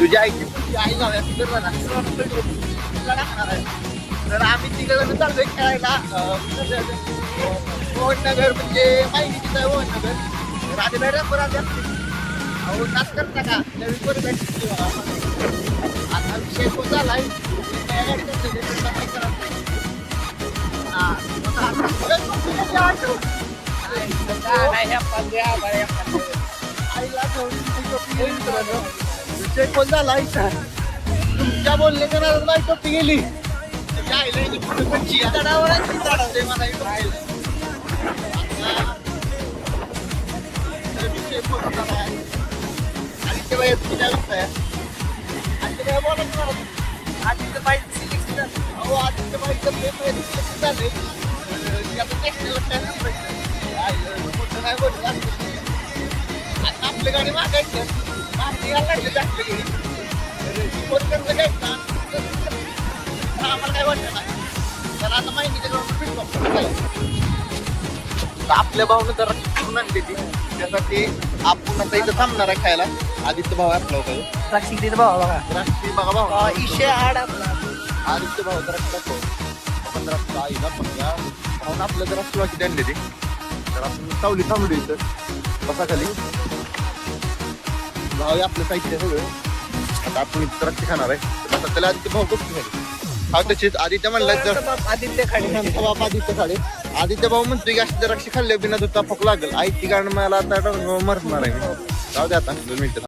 तुझ्या आईची तुझी आई जाऊया तिकडे बघा टाकणार आहे. तर आम्ही तिकडे चाललोय खेळायला मोहननगर म्हणजे माहितीच आहे मोहननगर. राजेबाई बरोबर अहो नाच करता का नवीन बरोबर आता विषय तो झालाय विषय कोण झाला तुमच्या बोलणे करणार बाई टोपी गेली आपल्या गाडी मागायचं आम्हाला काय वाटत नाही त्याला आता माहिती आपल्या भावनं जरा पूर्ण आणली ती त्यासाठी आपण आता इथं थांबणार आहे खायला. आदित्य भाऊ आपला होता राष्ट्रीय भाऊ बघा राष्ट्रीय बघा भाऊ इशे आड आपला आदित्य भाऊ जरा 15 आईला 15 भाऊन आपलं जरा सुरुवाती आणली ती तर आपण सावली थांबली इथं बसा खाली भाऊ आपलं साहित्य सगळं. आता आपण इथं द्राक्ष खाणार आहे तर त्याला आदित्य भाऊ गोष्टी झाली हा त्याचीच आदित्य म्हणला तर आदित्य खाडे आदित्य भाऊ म्हणतोय की अशी द्राक्ष खाल्ले बिना दुधा फक लागेल आई ती कारण मला आता मरणार आहे. जाऊ दे आता 2 मिनिटं